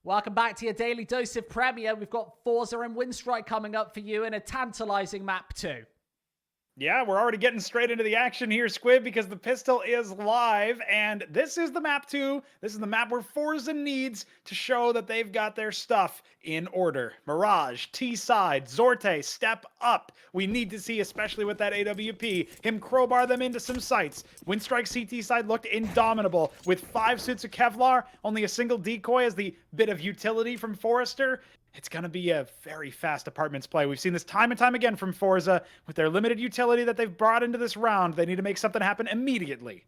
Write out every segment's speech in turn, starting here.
Welcome back to your daily dose of Premier. We've got Forze and Winstrike coming up for you in a tantalizing map too. Yeah, we're already getting straight into the action here, Squid, because the pistol is live, and this is the map 2. This is the map where Forza needs to show that they've got their stuff in order. Mirage, T-side, Zorte, step up. We need to see, especially with that AWP, him crowbar them into some sights. Winstrike CT side looked indomitable with 5 suits of Kevlar, only a single decoy as the bit of utility from Forrester. It's going to be a very fast apartments play. We've seen this time and time again from Forza. With their limited utility that they've brought into this round, they need to make something happen immediately.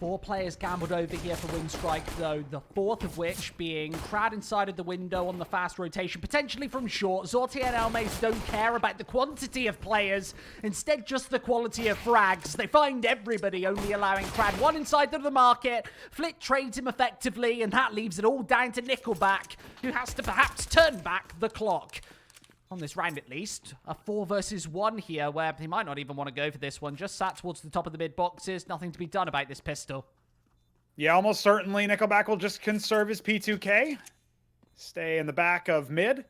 4 players gambled over here for Winstrike, though, the 4th of which being Crad inside of the window on the fast rotation, potentially from short. Zorte and Elmaze don't care about the quantity of players, instead just the quality of frags. They find everybody, only allowing Crad 1 inside of the market. Flick trades him effectively, and that leaves it all down to Nickelback, who has to perhaps turn back the clock. On this round at least, a 4 versus 1 here, where he might not even want to go for this one. Just sat towards the top of the mid boxes. Nothing to be done about this pistol. Yeah, almost certainly Nickelback will just conserve his P2K. Stay in the back of mid.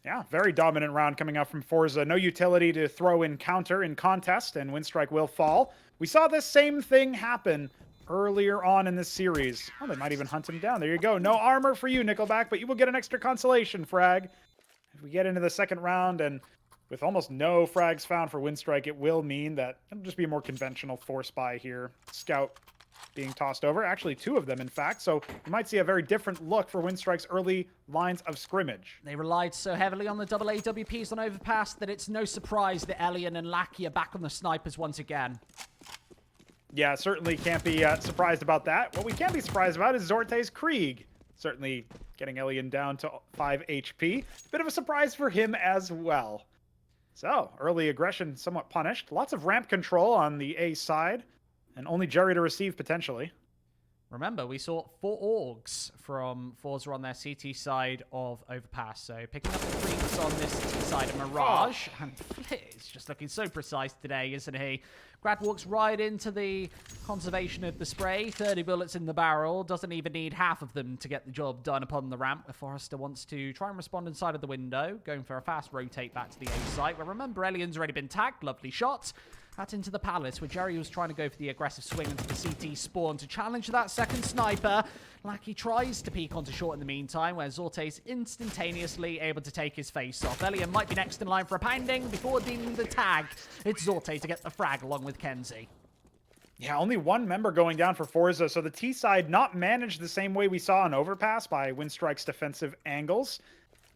Yeah, very dominant round coming out from Forza. No utility to throw in counter in contest, and Winstrike will fall. We saw this same thing happen earlier on in this series. Oh, they might even hunt him down. There you go. No armor for you, Nickelback, but you will get an extra consolation frag. If we get into the second round, and with almost no frags found for Winstrike, it will mean that it'll just be a more conventional force buy here. Scout being tossed over. Actually, 2 of them, in fact. So you might see a very different look for Winstrike's early lines of scrimmage. They relied so heavily on the double AWPs on Overpass that it's no surprise that Elian and Lackey are back on the snipers once again. Yeah, certainly can't be surprised about that. What we can be surprised about is Zorte's Krieg. Certainly getting Elian down to 5 HP. Bit of a surprise for him as well. So, early aggression somewhat punished. Lots of ramp control on the A side. And only Jerry to receive, potentially. Remember, we saw 4 Orgs from Forza on their CT side of Overpass. So, picking up the freaks on this T side of Mirage. Oh. And it's just looking so precise today, isn't he? Grad walks right into the conservation of the spray. 30 bullets in the barrel. Doesn't even need half of them to get the job done upon the ramp. Forrester wants to try and respond inside of the window. Going for a fast rotate back to the A site. Where remember, Elian's already been tagged. Lovely shot. That into the Palace, where Jerry was trying to go for the aggressive swing into the CT spawn to challenge that second sniper. Lackey tries to peek onto short in the meantime, where Zorte's instantaneously able to take his face off. Elian might be next in line for a pounding before dealing the tag. It's Zorte to get the frag along with Kenzie. Yeah, only 1 member going down for Forza, so the T side not managed the same way we saw on Overpass by Winstrike's defensive angles.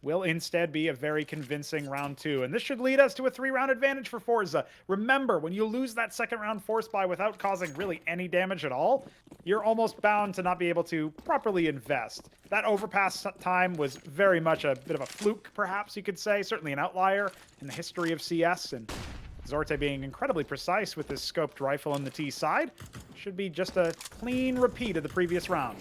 Will instead be a very convincing round 2. And this should lead us to a 3-round advantage for Forza. Remember, when you lose that second round force buy without causing really any damage at all, you're almost bound to not be able to properly invest. That Overpass time was very much a bit of a fluke, perhaps you could say. Certainly an outlier in the history of CS. And Zorte being incredibly precise with his scoped rifle on the T side. Should be just a clean repeat of the previous round.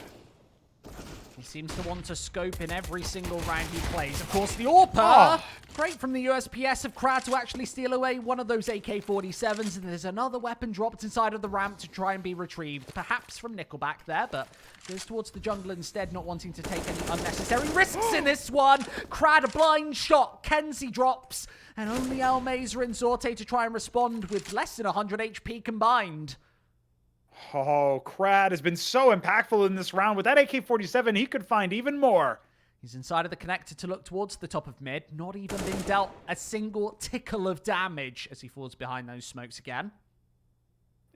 He seems to want to scope in every single round he plays. Of course, the AWP! Great from the USPS of Crad to actually steal away one of those AK-47s, and there's another weapon dropped inside of the ramp to try and be retrieved. Perhaps from Nickelback there, but goes towards the jungle instead, not wanting to take any unnecessary risks in this one. Crad, a blind shot. Kenzie drops, and only Elmazer and Zorte to try and respond with less than 100 HP combined. Oh, Crad has been so impactful in this round. With that AK-47, he could find even more. He's inside of the connector to look towards the top of mid. Not even been dealt a single tickle of damage as he falls behind those smokes again.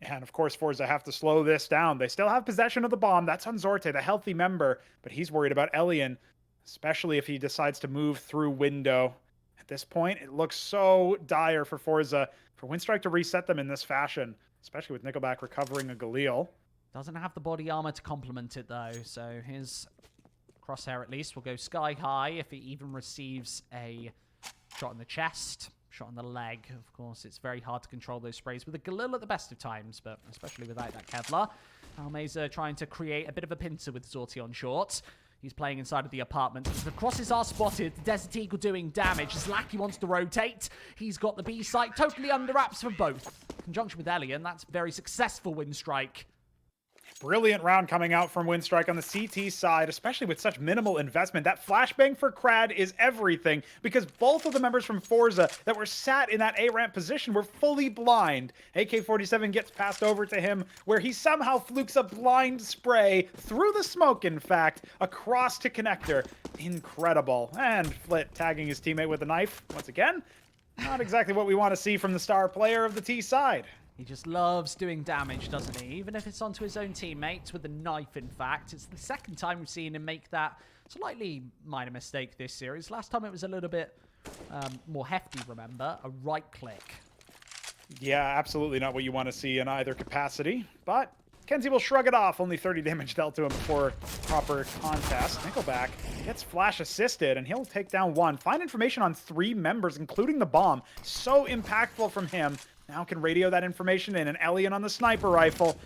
And of course, Forza have to slow this down. They still have possession of the bomb. That's on Zorte, the healthy member. But he's worried about Elian, especially if he decides to move through window. At this point, it looks so dire for Forza. For Winstrike to reset them in this fashion. Especially with Nickelback recovering a Galil. Doesn't have the body armor to complement it, though. So his crosshair, at least, will go sky high if he even receives a shot in the chest, shot in the leg. Of course, it's very hard to control those sprays with a Galil at the best of times, but especially without that Kevlar. Almeza trying to create a bit of a pincer with Zorte on short. He's playing inside of the apartment. The crosses are spotted. The Desert Eagle doing damage. As Lackey wants to rotate. He's got the B site totally under wraps for both. In conjunction with Elian, that's very successful Winstrike. Brilliant round coming out from Winstrike on the CT side, especially with such minimal investment. That flashbang for Crad is everything because both of the members from Forza that were sat in that A-ramp position were fully blind. AK-47 gets passed over to him where he somehow flukes a blind spray through the smoke, in fact, across to connector. Incredible. And Flit tagging his teammate with a knife once again. Not exactly what we want to see from the star player of the T side. He just loves doing damage, doesn't he? Even if it's onto his own teammates with a knife, in fact. It's the second time we've seen him make that slightly minor mistake this series. Last time it was a little bit more hefty, remember? A right click. Yeah, absolutely not what you want to see in either capacity. But Kenzie will shrug it off. Only 30 damage dealt to him before proper contest. Nickelback gets flash assisted, and he'll take down one. Find information on 3 members, including the bomb. So impactful from him. Now can radio that information in, and Elian on the sniper rifle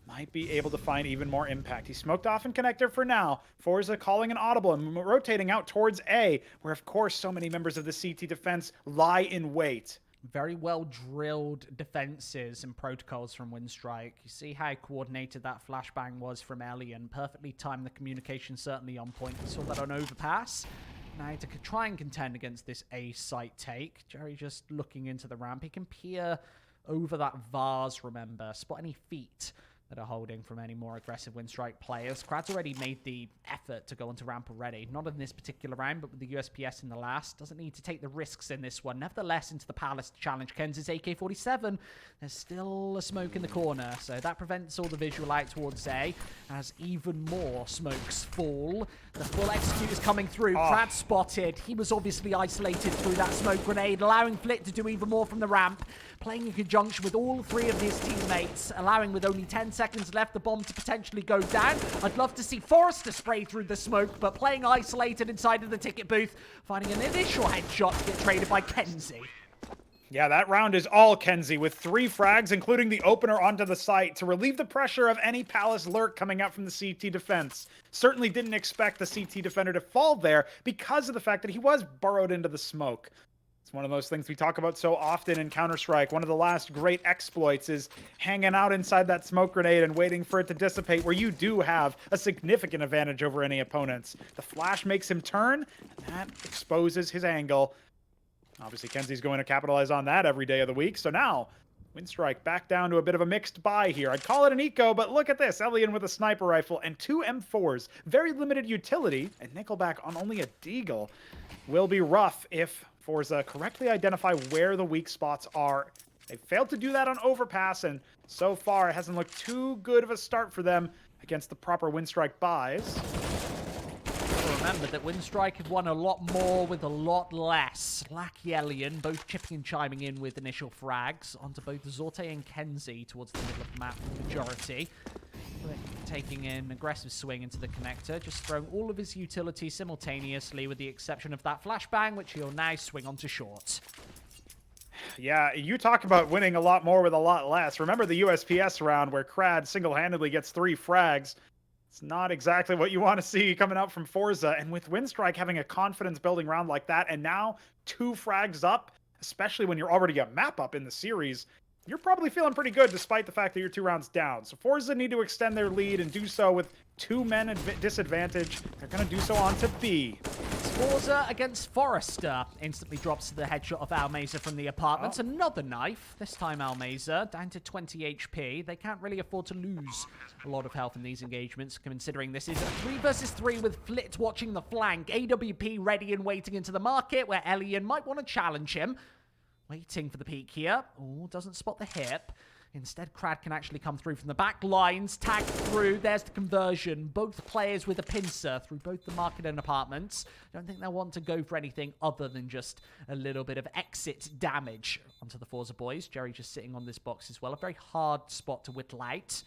might be able to find even more impact. He's smoked off in connector for now. Forza calling an audible and rotating out towards A, where of course so many members of the CT defense lie in wait. Very well drilled defenses and protocols from Winstrike. You see how coordinated that flashbang was from Elian. Perfectly timed, the communication certainly on point. We saw that on overpass. Now to try and contend against this A site take, Jerry just looking into the ramp. He can peer over that vase, remember. Spot any feet that are holding from any more aggressive Winstrike players. Krad's already made the effort to go onto ramp already. Not in this particular round, but with the USPS in the last. Doesn't need to take the risks in this one. Nevertheless, into the palace to challenge Kenz's AK-47. There's still a smoke in the corner, so that prevents all the visual out towards A, as even more smokes fall. The full execute is coming through. Krad spotted. He was obviously isolated through that smoke grenade, allowing Flit to do even more from the ramp. Playing in conjunction with all 3 of his teammates, allowing with only 10 seconds left the bomb to potentially go down. I'd love to see Forrester spray through the smoke, but playing isolated inside of the ticket booth, finding an initial headshot to get traded by Kenzie. Yeah, that round is all Kenzie with 3 frags, including the opener onto the site to relieve the pressure of any Palace lurk coming out from the CT defense. Certainly didn't expect the CT defender to fall there because of the fact that he was burrowed into the smoke. One of those things we talk about so often in Counter-Strike. One of the last great exploits is hanging out inside that smoke grenade and waiting for it to dissipate, where you do have a significant advantage over any opponents. The flash makes him turn, and that exposes his angle. Obviously, Kenzie's going to capitalize on that every day of the week. So now, Winstrike back down to a bit of a mixed buy here. I'd call it an eco, but look at this. Elian with a sniper rifle and 2 M4s. Very limited utility, and Nickelback on only a deagle will be rough if Forza correctly identify where the weak spots are. They failed to do that on overpass, and so far it hasn't looked too good of a start for them against the proper Winstrike buys. Remember that Winstrike have won a lot more with a lot less. Lackey Elian both chipping and chiming in with initial frags onto both Zorte and Kenzie towards the middle of the map majority. Taking an aggressive swing into the connector, just throwing all of his utility simultaneously with the exception of that flashbang, which he'll now swing onto short. Yeah, you talk about winning a lot more with a lot less. Remember the USPS round where Krad single-handedly gets 3 frags. It's not exactly what you want to see coming out from Forza, and with Winstrike having a confidence-building round like that, and now 2 frags up, especially when you're already a map up in the series, you're probably feeling pretty good despite the fact that you're 2 rounds down. So Forza need to extend their lead and do so with 2 men at disadvantage. They're going to do so on to B. Forza against Forrester. Instantly drops to the headshot of Almeza from the apartment. Another knife. This time Almeza down to 20 HP. They can't really afford to lose a lot of health in these engagements, considering this is a 3 versus 3 with Flit watching the flank. AWP ready and waiting into the market where Elian might want to challenge him. Waiting for the peek here. Oh, doesn't spot the hip. Instead, Krad can actually come through from the back lines. Tag through. There's the conversion. Both players with a pincer through both the market and apartments. Don't think they'll want to go for anything other than just a little bit of exit damage onto the Forza boys. Jerry just sitting on this box as well. A very hard spot to whittle out.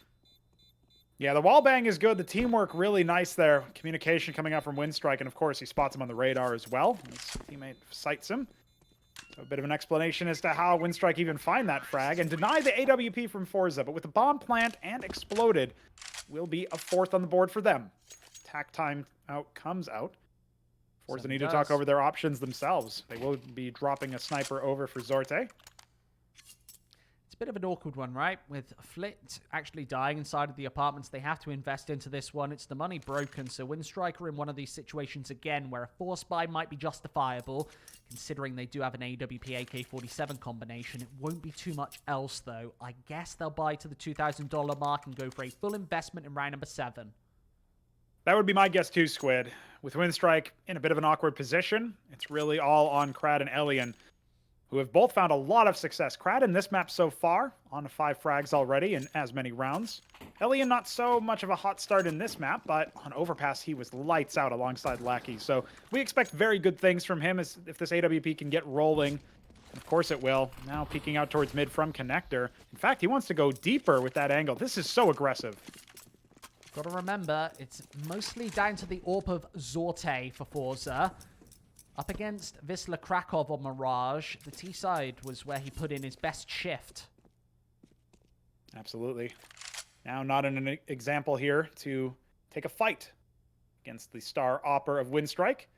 Yeah, the wall bang is good. The teamwork really nice there. Communication coming out from Winstrike, and of course he spots him on the radar as well. His teammate sights him. So a bit of an explanation as to how Winstrike even find that frag and deny the AWP from Forza, but with the bomb plant and exploded, will be a 4th on the board for them. Tack time out comes out. Forza need to talk over their options themselves. They will be dropping a sniper over for Zorte. It's a bit of an awkward one, right? With Flit actually dying inside of the apartments, they have to invest into this one. It's the money broken, so Winstrike are in one of these situations again where a force buy might be justifiable, considering they do have an AWP AK-47 combination. It won't be too much else, though. I guess they'll buy to the $2,000 mark and go for a full investment in round number 7. That would be my guess too, Squid. With Winstrike in a bit of an awkward position, it's really all on Krad and Elian, who have both found a lot of success. Krad in this map so far, on to 5 frags already in as many rounds. Elian not so much of a hot start in this map, but on Overpass he was lights out alongside Lackey. So we expect very good things from him as if this AWP can get rolling. Of course it will. Now peeking out towards mid from Connector. In fact, he wants to go deeper with that angle. This is so aggressive. Got to remember, it's mostly down to the AWP of Zorte for Forze. Up against Wisla Krakow on Mirage, the T side was where he put in his best shift. Absolutely. Now not an example here to take a fight against the star opper of Winstrike.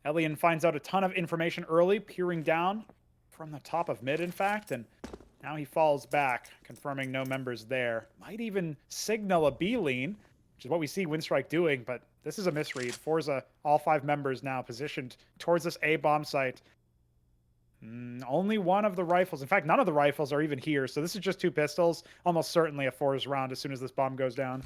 Elian finds out a ton of information early, peering down from the top of mid, in fact, and now he falls back, confirming no members there. Might even signal a B lean, which is what we see Winstrike doing, but this is a misread. Forze, all 5 members now positioned towards this A bomb site. Only one of the rifles, in fact, none of the rifles are even here, so this is just 2 pistols. Almost certainly a Forze round as soon as this bomb goes down.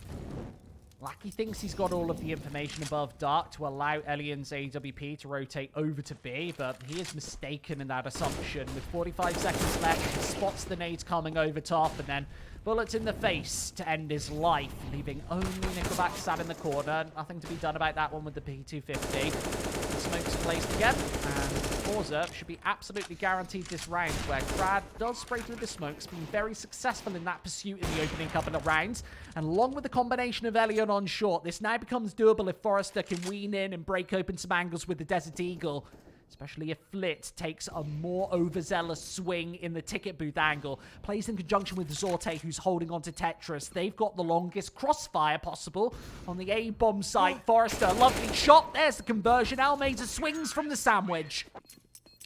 Lackey thinks he's got all of the information above Dark to allow Elian's AWP to rotate over to B, but he is mistaken in that assumption. With 45 seconds left, he spots the nades coming over top, and then bullets in the face to end his life, leaving only Nickelback sat in the corner. Nothing to be done about that one with the P250. The smokes placed again, and Forze should be absolutely guaranteed this round, where Krad does spray through the smokes, being very successful in that pursuit in the opening couple of rounds. And along with the combination of Elian on short, this now becomes doable if Forrester can wean in and break open some angles with the Desert Eagle. Especially if Flit takes a more overzealous swing in the ticket booth angle. Plays in conjunction with Zorte, who's holding on to Tetris. They've got the longest crossfire possible on the A-bomb site. Forrester, lovely shot. There's the conversion. Almeida swings from the sandwich.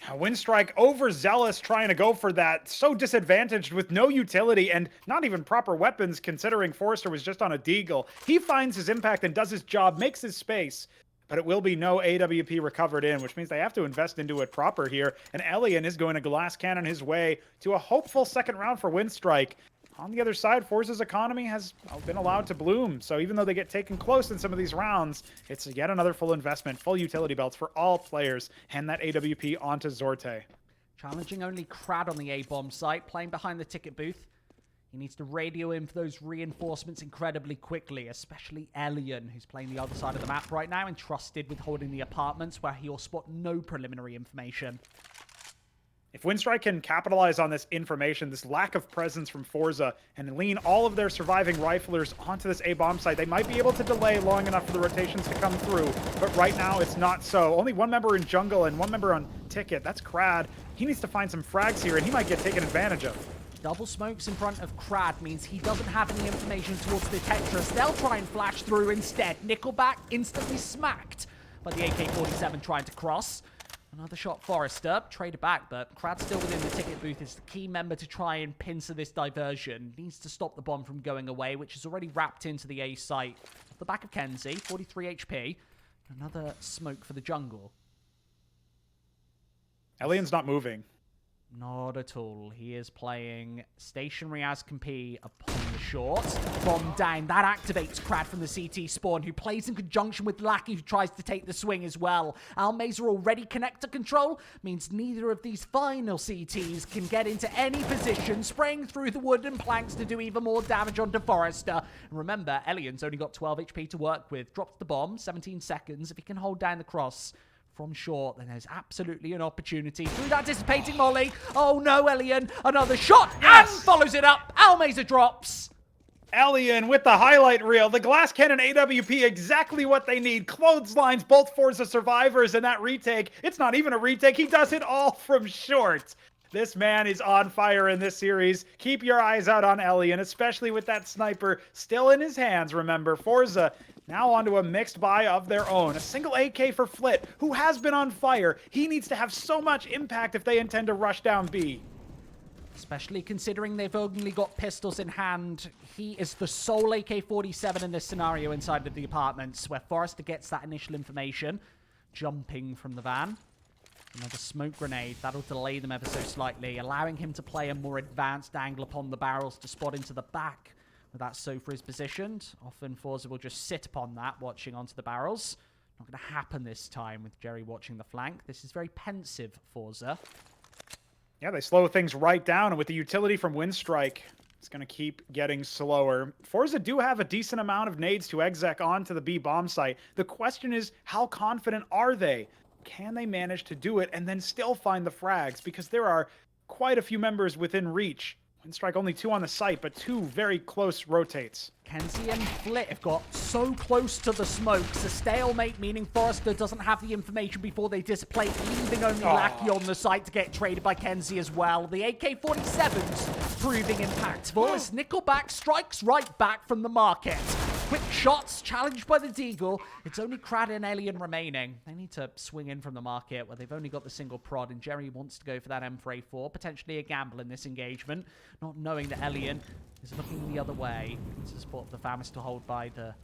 Winstrike overzealous trying to go for that. So disadvantaged with no utility and not even proper weapons considering Forrester was just on a deagle. He finds his impact and does his job, makes his space. But it will be no AWP recovered in, which means they have to invest into it proper here. And Elian is going to glass cannon his way to a hopeful second round for Winstrike. On the other side, Forze's economy has been allowed to bloom. So even though they get taken close in some of these rounds, it's yet another full investment, full utility belts for all players. Hand that AWP onto Zorte. Challenging only Krad on the A-bomb site, playing behind the ticket booth. He needs to radio in for those reinforcements incredibly quickly, especially Elian, who's playing the other side of the map right now and trusted with holding the apartments where he'll spot no preliminary information. If Winstrike can capitalize on this information, this lack of presence from Forze, and lean all of their surviving riflers onto this A-bomb site, they might be able to delay long enough for the rotations to come through. But right now, it's not so. Only 1 member in jungle and 1 member on ticket. That's Krad. He needs to find some frags here, and he might get taken advantage of. Double smokes in front of Krad means he doesn't have any information towards the Tetris. They'll try and flash through instead. Nickelback instantly smacked by the AK-47 trying to cross. Another shot Forrester, traded back, but Krad still within the ticket booth is the key member to try and pincer this diversion. Needs to stop the bomb from going away, which is already wrapped into the A site. Off the back of Kenzie, 43 HP. Another smoke for the jungle. Elian's not moving. Not at all. He is playing stationary as can be upon the short. Bomb down. That activates Krad from the CT spawn, who plays in conjunction with Lackey, who tries to take the swing as well. Almeida already connector control, means neither of these final CTs can get into any position, spraying through the wooden planks to do even more damage onto Forrester. And remember, Elian's only got 12 HP to work with. Drops the bomb, 17 seconds. If he can hold down the cross from short, then there's absolutely an opportunity through that dissipating molly. Oh no, Elian, another shot, yes! And follows it up. Almeida drops. Elian with the highlight reel. The glass cannon AWP, exactly what they need. Clotheslines both Forza survivors in that retake. It's not even a retake. He does it all from short. This man is on fire in this series. Keep your eyes out on Elian, especially with that sniper still in his hands, remember. Forza now onto a mixed buy of their own. A single AK for Flit, who has been on fire. He needs to have so much impact if they intend to rush down B. Especially considering they've only got pistols in hand. He is the sole AK-47 in this scenario inside of the apartments, where Forrester gets that initial information, jumping from the van. Another smoke grenade. That'll delay them ever so slightly, allowing him to play a more advanced angle upon the barrels to spot into the back where that sofa is positioned. Often Forza will just sit upon that, watching onto the barrels. Not going to happen this time with Jerry watching the flank. This is very pensive, Forza. Yeah, they slow things right down, and with the utility from Winstrike, it's going to keep getting slower. Forza do have a decent amount of nades to exec onto the B bomb site. The question is, how confident are they? Can they manage to do it and then still find the frags? Because there are quite a few members within reach. Winstrike only 2 on the site, but 2 very close rotates. Kenzie and Flit have got so close to the smokes. A stalemate, meaning Forrester doesn't have the information before they dissipate, leaving only Lackey on the site to get traded by Kenzie as well. The AK-47's proving impactful as Nickelback strikes right back from the market. Quick shots, challenged by the Deagle. It's only Crad and Alien remaining. They need to swing in from the market where they've only got the single prod, and Jerry wants to go for that M4A4, potentially a gamble in this engagement, not knowing that Alien is looking the other way. It's a support of the fam is still hold by the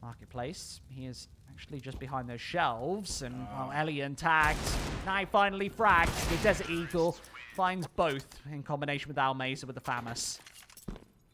marketplace. He is actually just behind those shelves, and while Alien tagged, now he finally fragged. The Desert Eagle finds both in combination with Almeza with the FAMAS.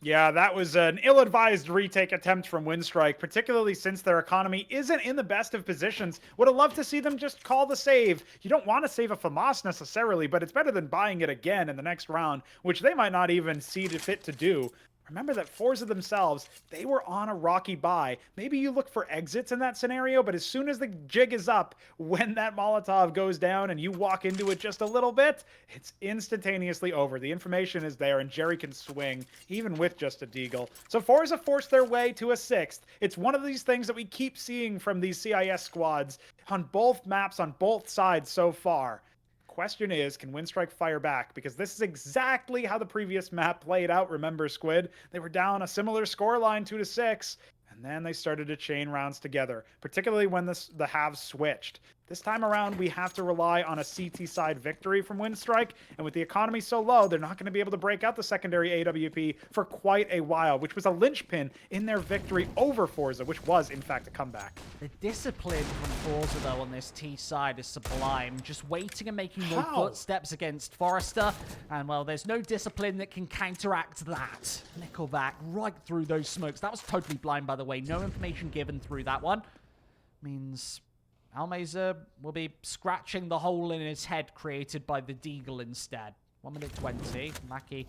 Yeah, that was an ill-advised retake attempt from Winstrike, particularly since their economy isn't in the best of positions. Would have loved to see them just call the save. You don't want to save a FAMAS necessarily, but it's better than buying it again in the next round, which they might not even see fit to do. Remember that Forza themselves, they were on a rocky buy. Maybe you look for exits in that scenario, but as soon as the jig is up, when that Molotov goes down and you walk into it just a little bit, it's instantaneously over. The information is there, and Jerry can swing, even with just a Deagle. So Forza forced their way to a 6th. It's one of these things that we keep seeing from these CIS squads on both maps, on both sides so far. Question is, can Winstrike fire back? Because this is exactly how the previous map played out, remember, Squid? They were down a similar scoreline, 2-6, and then they started to chain rounds together, particularly when the halves switched. This time around, we have to rely on a CT side victory from Winstrike, and with the economy so low, they're not going to be able to break out the secondary AWP for quite a while, which was a linchpin in their victory over Forza, which was, in fact, a comeback. The discipline from Forza, though, on this T side is sublime. Just waiting and making no footsteps against Forrester, and, well, there's no discipline that can counteract that. Nickelback right through those smokes. That was totally blind, by the way. No information given through that one. Means Almeza will be scratching the hole in his head created by the Deagle instead. 1 minute 20. Lackey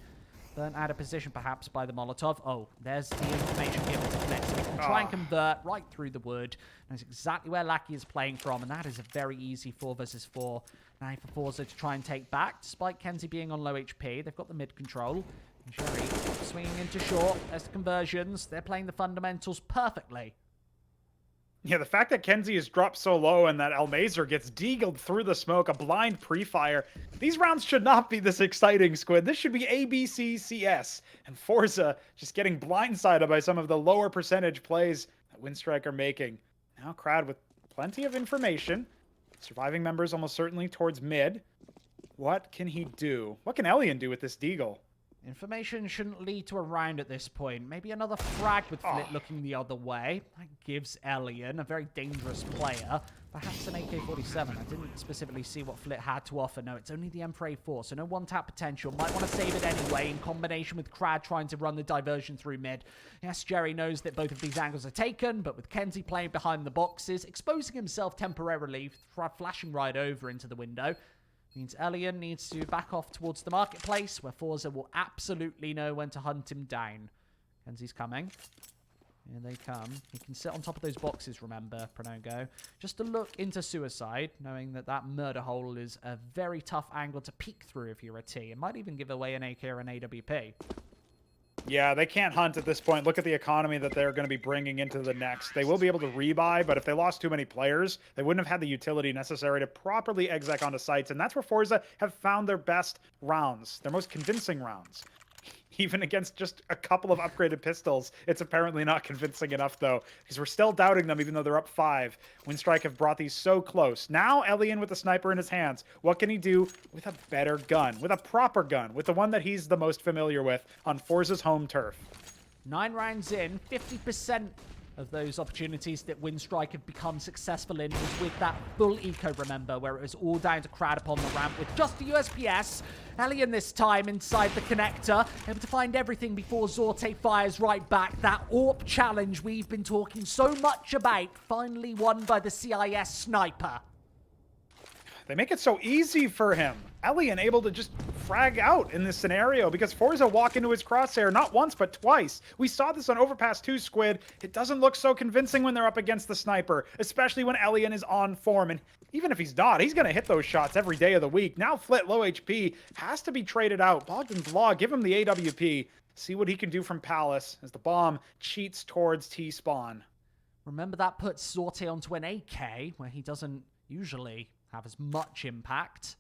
burnt out of position perhaps by the Molotov. Oh, there's the information given to Flex. So he can try and convert right through the wood. Knows exactly where Lackey is playing from, and that is a very easy 4 versus 4. Now for Forza to try and take back, despite Kenzie being on low HP. They've got the mid control. And Jerry swinging into short. There's the conversions. They're playing the fundamentals perfectly. Yeah, the fact that Kenzie is dropped so low and that Almazer gets deagled through the smoke, a blind pre-fire. These rounds should not be this exciting, Squid. This should be ABCCS. And Forza just getting blindsided by some of the lower percentage plays that Winstrike are making. Now Crowd with plenty of information. Surviving members almost certainly towards mid. What can he do? What can Elian do with this deagle? Information shouldn't lead to a round at this point. Maybe another frag with Flit looking the other way. That gives Elian, a very dangerous player, perhaps an AK-47. I didn't specifically see what Flit had to offer. No, it's only the M4A4, so no one-tap potential. Might want to save it anyway in combination with Crad trying to run the diversion through mid. Yes, Jerry knows that both of these angles are taken, but with Kenzie playing behind the boxes, exposing himself temporarily, flashing right over into the window, means Elian needs to back off towards the marketplace, where Forza will absolutely know when to hunt him down. Kenzie's coming. Here they come. He can sit on top of those boxes, remember, Pronongo. Just to look into suicide, knowing that that murder hole is a very tough angle to peek through if you're a T. It might even give away an AK or an AWP. Yeah, they can't hunt at this point. Look at the economy that they're going to be bringing into the next. They will be able to rebuy, but if they lost too many players, they wouldn't have had the utility necessary to properly exec onto sites, and that's where Forza have found their best rounds, their most convincing rounds. Even against just a couple of upgraded pistols, it's apparently not convincing enough, though, because we're still doubting them even though they're up 5. Winstrike have brought these so close. Now, Elian with the sniper in his hands. What can he do with a better gun, with a proper gun, with the one that he's the most familiar with on Forze's home turf? 9 rounds in, 50% of those opportunities that Winstrike have become successful in was with that full eco, remember, where it was all down to crowd upon the ramp with just the USPS. Elian this time inside the connector, able to find everything before Zorte fires right back. That AWP challenge we've been talking so much about, finally won by the CIS sniper. They make it so easy for him. Elian able to just frag out in this scenario because Forze walk into his crosshair not once but twice. We saw this on Overpass 2, Squid. It doesn't look so convincing when they're up against the sniper, especially when Elian is on form. And even if he's not, he's going to hit those shots every day of the week. Now Flit, low HP, has to be traded out. Bogdan's Law, give him the AWP. See what he can do from Palace as the bomb cheats towards T-spawn. Remember, that puts Zorte onto an AK, where he doesn't usually have as much impact.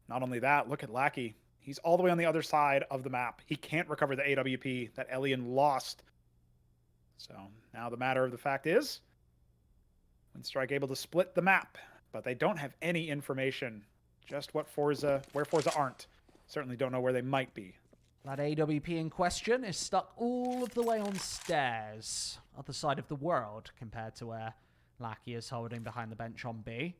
Not only that, look at Lackey. He's all the way on the other side of the map. He can't recover the AWP that Elian lost. So now the matter of the fact is, Winstrike able to split the map, but they don't have any information. Just what Forze, where Forze aren't. Certainly don't know where they might be. That AWP in question is stuck all of the way on stairs, other side of the world, compared to where Lackey is holding behind the bench on B.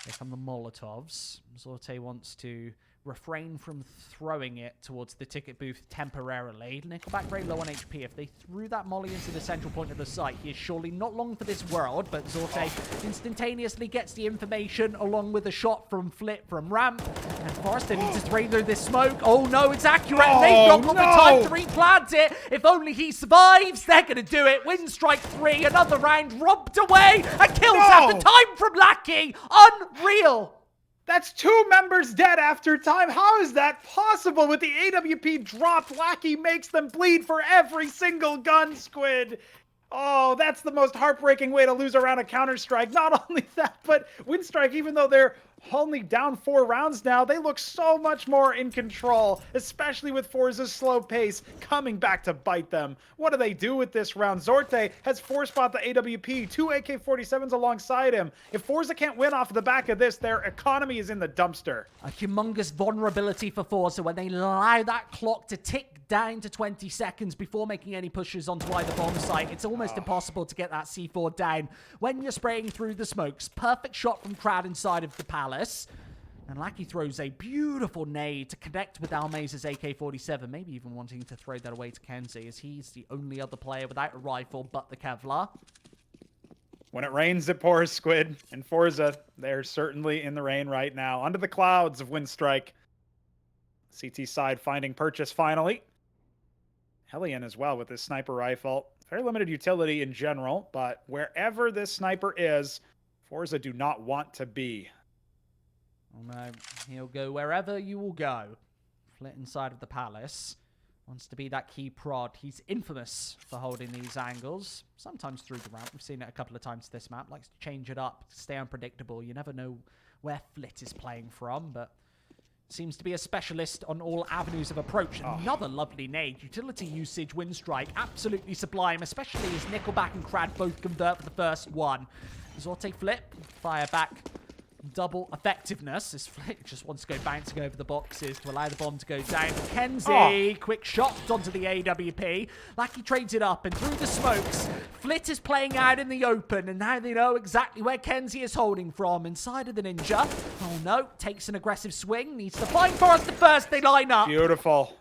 Here come the Molotovs. Zorte wants to refrain from throwing it towards the ticket booth temporarily. Nickelback very low on HP. If they threw that molly into the central point of the site, he is surely not long for this world, but Zorte instantaneously gets the information along with a shot from Flit from ramp. And Forrester needs to drain through this smoke. Oh no, it's accurate. And they've not got the time to replant it. If only he survives, they're going to do it. Winstrike 3, another round robbed away. And kills after time from Lackey. Unreal. That's 2 members dead after time. How is that possible? With the AWP dropped, Lackey makes them bleed for every single gun, Squid. Oh, that's the most heartbreaking way to lose a round of Counter-Strike. Not only that, but Winstrike, even though they're only down 4 rounds now, they look so much more in control, especially with Forze's slow pace coming back to bite them. What do they do with this round? Zorte has 4-spot the AWP, 2 AK-47s alongside him. If Forze can't win off the back of this, their economy is in the dumpster. A humongous vulnerability for Forze when they allow that clock to tick down to 20 seconds before making any pushes onto either bomb site. It's almost impossible to get that C4 down when you're spraying through the smokes. Perfect shot from Crowd inside of the Palace. And Lackey throws a beautiful nade to connect with Almaze's AK-47, maybe even wanting to throw that away to Kenzie, as he's the only other player without a rifle but the Kevlar. When it rains, it pours, Squid. And Forze, they're certainly in the rain right now. Under the clouds of Winstrike. CT side finding purchase finally. Elian as well with this sniper rifle. Very limited utility in general, but wherever this sniper is, Forze do not want to be. Oh no, he'll go wherever you will go. Flit inside of the Palace. Wants to be that key prod. He's infamous for holding these angles. Sometimes through the ramp. We've seen it a couple of times this map. Likes to change it up, stay unpredictable. You never know where Flit is playing from, but seems to be a specialist on all avenues of approach. Another lovely nade. Utility usage, Winstrike, absolutely sublime, especially as Nickelback and Crad both convert for the first one. Zorte flip, fire back, double effectiveness. This Flit just wants to go bouncing over the boxes to allow the bomb to go down. Kenzie, quick shot onto the AWP. Lackey trades it up and through the smokes. Flit is playing out in the open, and now they know exactly where Kenzie is holding from. Inside of the Ninja. Oh no, takes an aggressive swing. Needs to find Forrester first. They line up. Beautiful.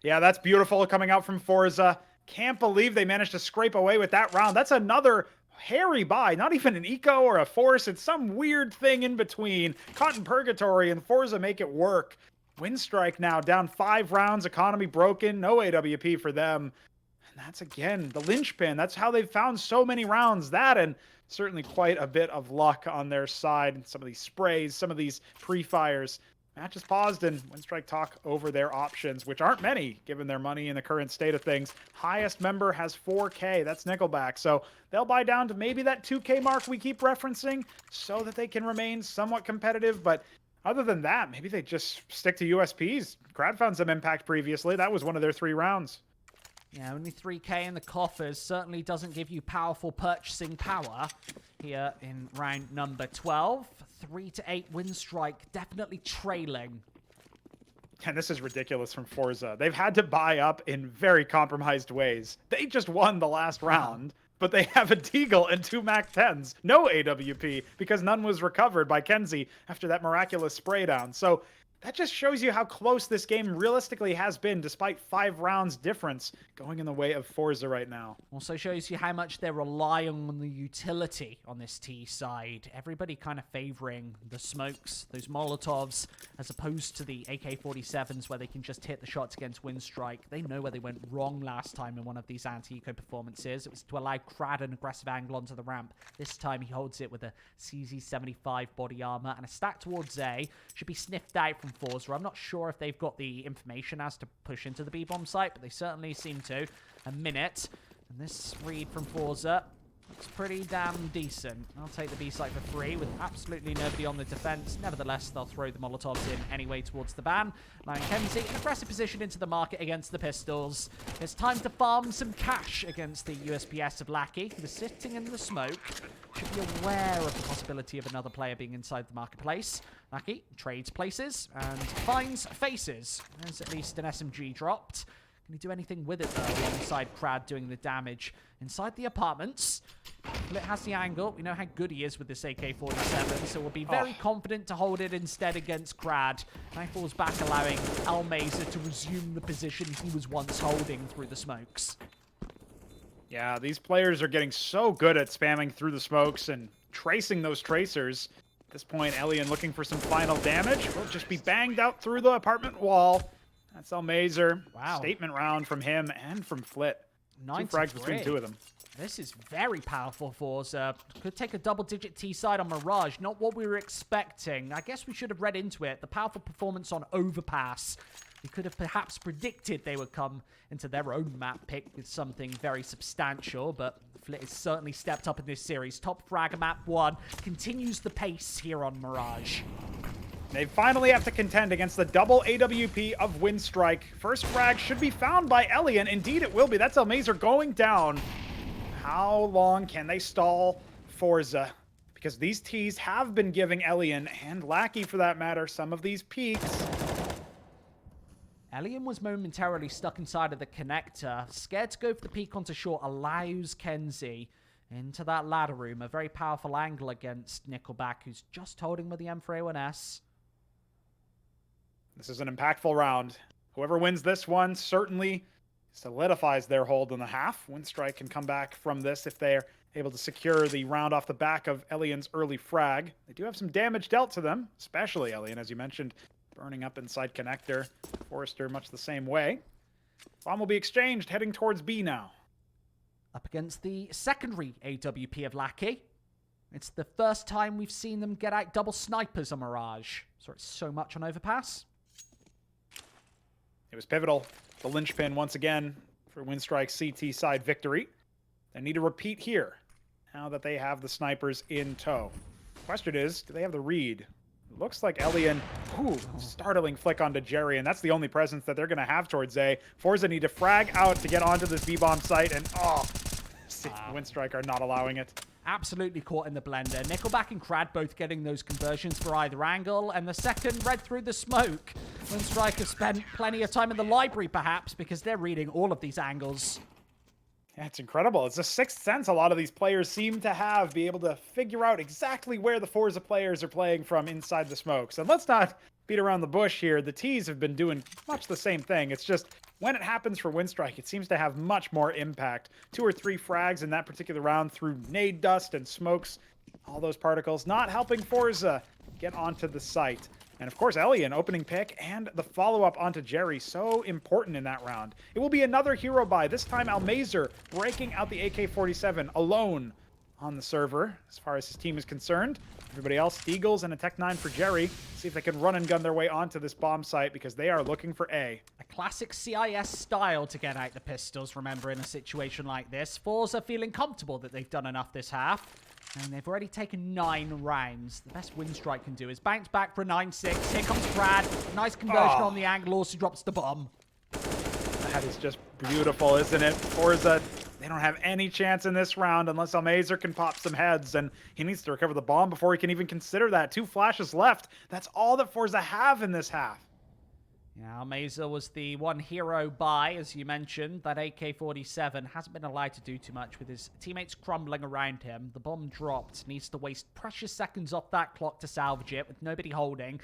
Yeah, that's beautiful coming out from Forze. Can't believe they managed to scrape away with that round. That's another hairy buy. Not even an eco or a force. It's some weird thing in between. Caught in purgatory, and Forze make it work. Winstrike now down 5 rounds. Economy broken. No AWP for them. And that's, again, the linchpin. That's how they've found so many rounds. That and certainly quite a bit of luck on their side. Some of these sprays, some of these pre-fires. Match is paused, and Winstrike talk over their options, which aren't many, given their money in the current state of things. Highest member has 4K. That's Nickelback. So they'll buy down to maybe that 2K mark we keep referencing so that they can remain somewhat competitive. But Other than that, maybe they just stick to USPs. Crad found some impact previously. That was one of their 3 rounds. Yeah, only 3k in the coffers certainly doesn't give you powerful purchasing power here in round number 12. 3 to 8 Winstrike, definitely trailing. And this is ridiculous from Forza. They've had to buy up in very compromised ways. They just won the last round, but they have a Deagle and 2 MAC-10s. No AWP, because none was recovered by Kenzie after that miraculous spray down. So that just shows you how close this game realistically has been, despite 5 rounds difference going in the way of Forza right now. Also shows you how much they're relying on the utility on this T side. Everybody kind of favoring the smokes, those Molotovs, as opposed to the AK-47s where they can just hit the shots against Winstrike. They know where they went wrong last time in one of these anti-eco performances. It was to allow Crad an aggressive angle onto the ramp. This time he holds it with a CZ75 body armor and a stack towards A. Should be sniffed out from Forza. I'm not sure if they've got the information as to push into the B-bomb site, but they certainly seem to. A minute. And this read from Forza looks pretty damn decent. I'll take the B site for free with absolutely nobody on the defense. Nevertheless, they'll throw the Molotovs in anyway towards the ban. Now Kenzie, an aggressive position into the market against the pistols. It's time to farm some cash against the USPS of Lackey, who is sitting in the smoke. Should be aware of the possibility of another player being inside the marketplace. Lackey trades places and finds faces. There's at least an SMG dropped. Can he do anything with it, though, alongside Crad doing the damage inside the apartments? Flit has the angle. We know how good he is with this AK-47, so we'll be very confident to hold it instead against Crad. Now falls back, allowing Almeza to resume the position he was once holding through the smokes. Yeah, these players are getting so good at spamming through the smokes and tracing those tracers. At this point, Elian looking for some final damage. Will just be banged out through the apartment wall. That's Almazer. Wow. Statement round from him and from Flit. 2 frags between 2 of them. This is very powerful Forza. Could take a double-digit T-side on Mirage. Not what we were expecting. I guess we should have read into it. The powerful performance on Overpass. We could have perhaps predicted they would come into their own map pick with something very substantial, but Flit has certainly stepped up in this series. Top frag of map 1 continues the pace here on Mirage. They finally have to contend against the double AWP of Winstrike. First frag should be found by Elian. Indeed, it will be. That's Almazer going down. How long can they stall Forza? Because these Ts have been giving Elian, and Lackey for that matter, some of these peaks. Elian was momentarily stuck inside of the connector. Scared to go for the peek onto short allows Kenzie into that ladder room. A very powerful angle against Nickelback, who's just holding with the M4A1S. This is an impactful round. Whoever wins this one certainly solidifies their hold in the half. Winstrike can come back from this if they're able to secure the round off the back of Elian's early frag. They do have some damage dealt to them, especially Elian, as you mentioned, burning up inside connector. Forrester much the same way. Bomb will be exchanged, heading towards B now. Up against the secondary AWP of Lackey. It's the first time we've seen them get out double snipers on Mirage. So it's so much on Overpass. It was pivotal. The linchpin once again for Winstrike's CT side victory. They need to repeat here now that they have the snipers in tow. Question is, do they have the read? Looks like Elian, startling flick onto Jerry, and that's the only presence that they're going to have towards A. Forza need to frag out to get onto this B-bomb site, and Winstrike are not allowing it. Absolutely caught in the blender. Nickelback and Crad both getting those conversions for either angle, and the second read through the smoke. Winstrike has spent plenty of time in the library, perhaps, because they're reading all of these angles. Yeah, it's incredible. It's a sixth sense a lot of these players seem to have, be able to figure out exactly where the Forza players are playing from inside the smokes. And let's not beat around the bush here. The Ts have been doing much the same thing. It's just when it happens for Winstrike, it seems to have much more impact. 2 or 3 frags in that particular round through nade dust and smokes. All those particles not helping Forza get onto the site. And of course, Elian opening pick and the follow-up onto Jerry, so important in that round. It will be another hero buy, this time Almazer breaking out the AK-47 alone on the server, as far as his team is concerned. Everybody else, Deagles and a Tech 9 for Jerry. See if they can run and gun their way onto this bomb site, because they are looking for A. A classic CIS style to get out the pistols, remember, in a situation like this. Forza feeling comfortable that they've done enough this half. And they've already taken 9 rounds. The best Winstrike can do is bounce back for a 9-6. Here comes Brad. Nice conversion on the angle. Also drops the bomb. That is just beautiful, isn't it? Forza, they don't have any chance in this round unless Almazer can pop some heads, and he needs to recover the bomb before he can even consider that. 2 flashes left. That's all that Forza have in this half. Yeah, Almazer was the one hero buy, as you mentioned. That AK-47 hasn't been allowed to do too much with his teammates crumbling around him. The bomb dropped. Needs to waste precious seconds off that clock to salvage it with nobody holding.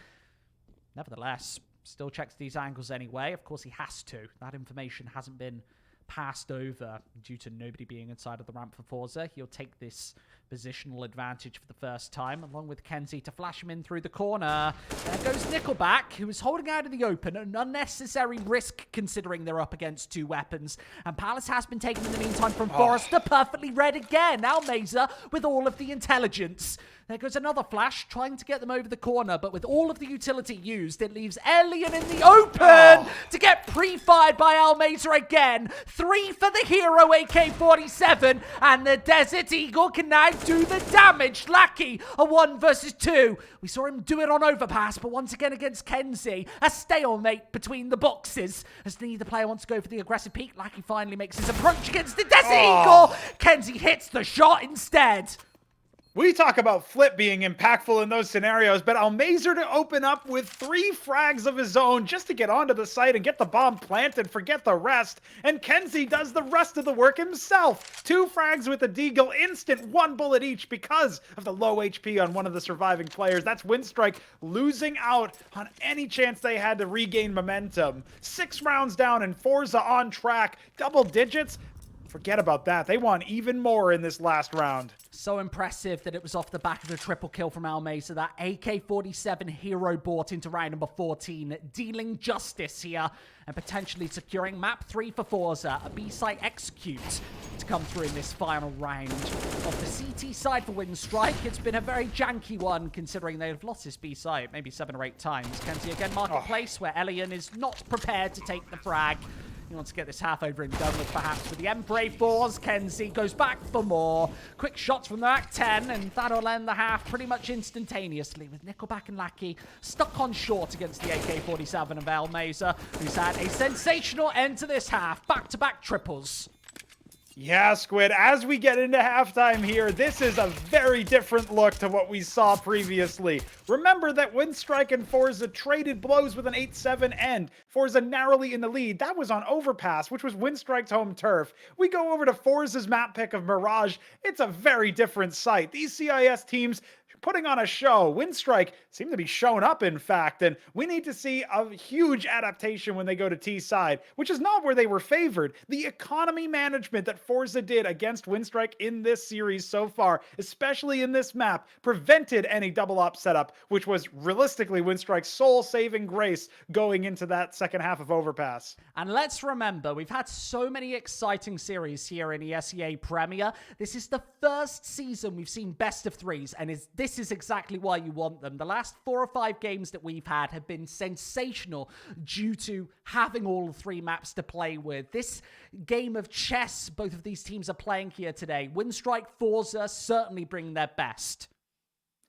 Nevertheless, still checks these angles anyway. Of course, he has to. That information hasn't been passed over due to nobody being inside of the ramp for Forza. He'll take this positional advantage for the first time, along with Kenzie to flash him in through the corner. There goes Nickelback, who is holding out in the open, an unnecessary risk considering they're up against 2 weapons. And Palace has been taken in the meantime from Forrester, perfectly read again. Now Almazer with all of the intelligence. There goes another flash, trying to get them over the corner, but with all of the utility used, it leaves Alien in the open to get pre-fired by Almazer again. 3 for the hero AK-47, and the Desert Eagle can now do the damage. Lackey, a 1 versus 2. We saw him do it on Overpass, but once again against Kenzie, a stalemate between the boxes. As neither player wants to go for the aggressive peek, Lackey finally makes his approach against the Desert Eagle. Kenzie hits the shot instead. We talk about Flip being impactful in those scenarios, but Almazer to open up with 3 frags of his own just to get onto the site and get the bomb planted, forget the rest. And Kenzie does the rest of the work himself. 2 frags with a Deagle, instant 1 bullet each because of the low HP on one of the surviving players. That's Winstrike losing out on any chance they had to regain momentum. 6 rounds down and Forza on track. Double digits? Forget about that. They want even more in this last round. So impressive that it was off the back of the triple kill from Almazer. That AK-47 hero bought into round number 14, dealing justice here and potentially securing map 3 for Forza. A B-site execute to come through in this final round. Off the CT side for Winstrike, it's been a very janky one considering they've lost this B-site maybe 7 or 8 times. Kenzie again, Marketplace, where Elian is not prepared to take the frag. He wants to get this half over and done with, perhaps with the Emperor 4s. Kenzie goes back for more. Quick shots from the back 10, and that'll end the half pretty much instantaneously, with Nickelback and Lackey stuck on short against the AK-47 of Almazer, who's had a sensational end to this half. Back-to-back triples. Yeah, Squid, as we get into halftime here, this is a very different look to what we saw previously. Remember that Winstrike and Forza traded blows with an 8-7 end. Forza narrowly in the lead. That was on Overpass, which was Winstrike's home turf. We go over to Forza's map pick of Mirage. It's a very different sight. These CIS teams putting on a show. Winstrike seem to be showing up, in fact, and we need to see a huge adaptation when they go to T side, which is not where they were favored. The economy management that Forza did against Winstrike in this series so far, especially in this map, prevented any double op setup, which was realistically Winstrike's sole saving grace going into that second half of Overpass. And let's remember, we've had so many exciting series here in the Esea Premier. This is the first season we've seen best of 3s, and this is exactly why you want them. The last 4 or 5 games that we've had have been sensational due to having all 3 maps to play with. This game of chess both of these teams are playing here today, Winstrike, Forza certainly bring their best.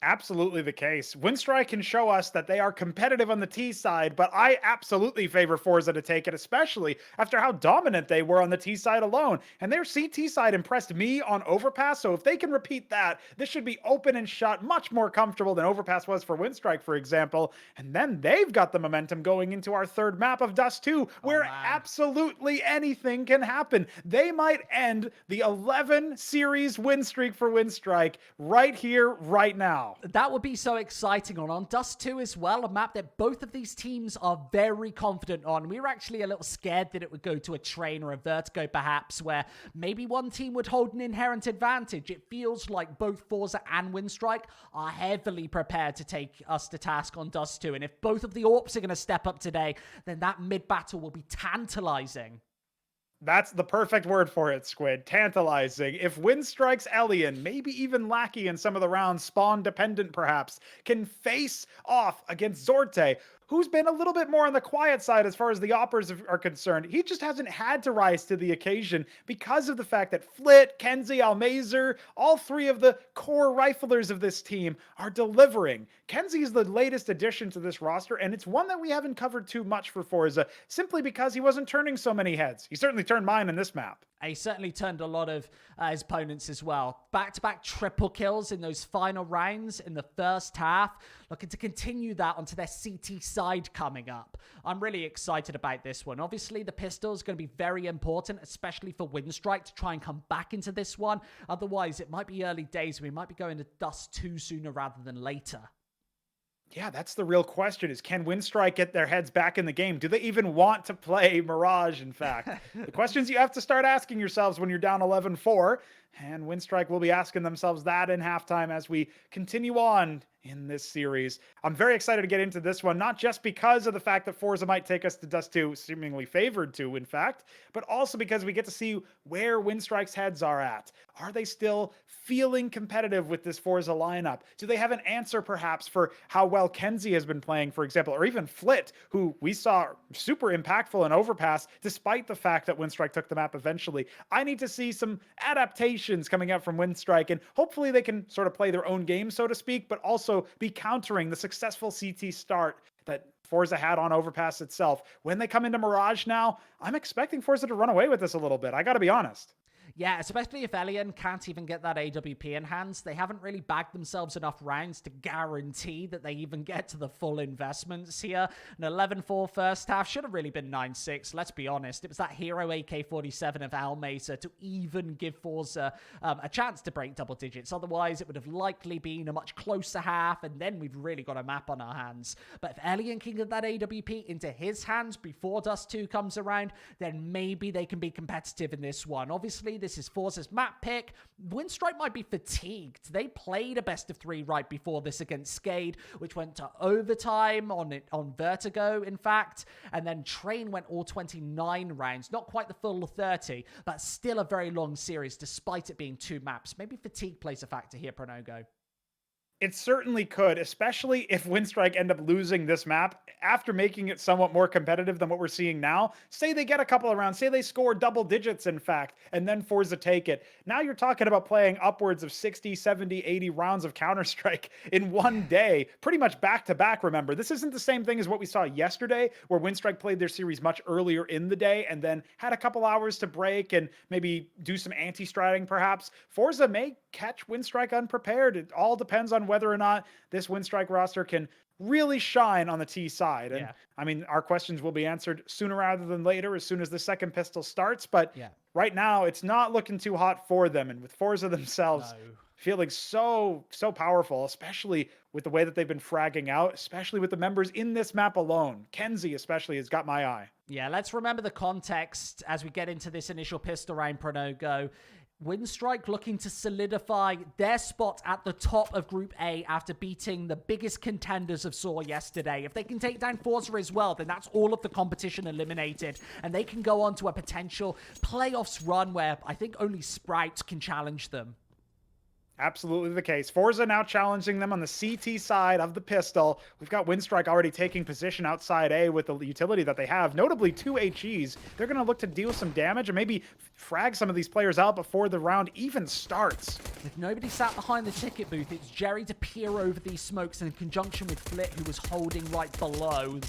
Absolutely the case. Winstrike can show us that they are competitive on the T side, but I absolutely favor Forza to take it, especially after how dominant they were on the T side alone. And their CT side impressed me on Overpass, so if they can repeat that, this should be open and shut, much more comfortable than Overpass was for Winstrike, for example. And then they've got the momentum going into our third map of Dust 2, where absolutely anything can happen. They might end the 11 series win streak for Winstrike right here, right now. That would be so exciting on Dust 2 as well, a map that both of these teams are very confident on. We were actually a little scared that it would go to a Train or a Vertigo perhaps, where maybe one team would hold an inherent advantage. It feels like both Forza and Winstrike are heavily prepared to take us to task on Dust 2, and if both of the AWPs are going to step up today, then that mid-battle will be tantalizing. That's the perfect word for it, Squid. Tantalizing. If Winstrike's Elian, maybe even Lackey in some of the rounds, spawn dependent perhaps, can face off against Zorte, who's been a little bit more on the quiet side as far as the Oppers are concerned. He just hasn't had to rise to the occasion because of the fact that Flit, Kenzie, Almazer, all three of the core riflers of this team are delivering. Kenzie is the latest addition to this roster, and it's one that we haven't covered too much for Forza, simply because he wasn't turning so many heads. He certainly turned mine in this map. He certainly turned a lot of his opponents as well. Back-to-back triple kills in those final rounds in the first half. Looking to continue that onto their CT side coming up. I'm really excited about this one. Obviously, the pistol is going to be very important, especially for Winstrike to try and come back into this one. Otherwise, it might be early days. We might be going to Dust 2 sooner rather than later. Yeah, that's the real question, is can Winstrike get their heads back in the game? Do they even want to play Mirage, in fact? The questions you have to start asking yourselves when you're down 11-4, and Winstrike will be asking themselves that in halftime as we continue on in this series. I'm very excited to get into this one, not just because of the fact that Forza might take us to Dust 2, seemingly favored to, in fact, but also because we get to see where Winstrike's heads are at. Are they still feeling competitive with this Forza lineup? Do they have an answer, perhaps, for how well Kenzie has been playing, for example, or even Flit, who we saw super impactful in Overpass, despite the fact that Winstrike took the map eventually? I need to see some adaptations coming out from Winstrike, and hopefully they can sort of play their own game, so to speak, but also be countering the successful CT start that Forza had on Overpass itself. When they come into Mirage now, I'm expecting Forza to run away with this a little bit. I gotta be honest. Yeah, especially if Alien can't even get that AWP in hands. They haven't really bagged themselves enough rounds to guarantee that they even get to the full investments here. An 11-4 first half should have really been 9-6. Let's be honest. It was that hero AK-47 of Almazer to even give Forza a chance to break double digits. Otherwise, it would have likely been a much closer half, and then we've really got a map on our hands. But if Alien can get that AWP into his hands before Dust 2 comes around, then maybe they can be competitive in this one. Obviously, this is Forza's map pick. Winstrike might be fatigued. They played a best of 3 right before this against Skade, which went to overtime on Vertigo, in fact. And then Train went all 29 rounds. Not quite the full 30, but still a very long series, despite it being 2 maps. Maybe fatigue plays a factor here, Pronogo. It certainly could, especially if Winstrike end up losing this map after making it somewhat more competitive than what we're seeing now. Say they get a couple of rounds, say they score double digits, in fact, and then Forza take it. Now you're talking about playing upwards of 60, 70, 80 rounds of Counter-Strike in one day, pretty much back to back, remember. This isn't the same thing as what we saw yesterday, where Winstrike played their series much earlier in the day and then had a couple hours to break and maybe do some anti-stratting, perhaps. Forza may catch Winstrike unprepared. It all depends on whether or not this Winstrike roster can really shine on the T side. And I mean, our questions will be answered sooner rather than later, as soon as the second pistol starts. But right now, it's not looking too hot for them. And with Forza themselves feeling so powerful, especially with the way that they've been fragging out, especially with the members in this map alone. Kenzie especially has got my eye. Yeah, let's remember the context as we get into this initial pistol round, Pronogo. Winstrike looking to solidify their spot at the top of Group A after beating the biggest contenders of SOAR yesterday. If they can take down Forza as well, then that's all of the competition eliminated, and they can go on to a potential playoffs run where I think only Sprout can challenge them. Absolutely the case. Forza now challenging them on the CT side of the pistol. We've got Winstrike already taking position outside A with the utility that they have, notably 2 HEs. They're going to look to deal some damage and maybe frag some of these players out before the round even starts. With nobody sat behind the ticket booth, it's Jerry to peer over these smokes in conjunction with Flit, who was holding right below.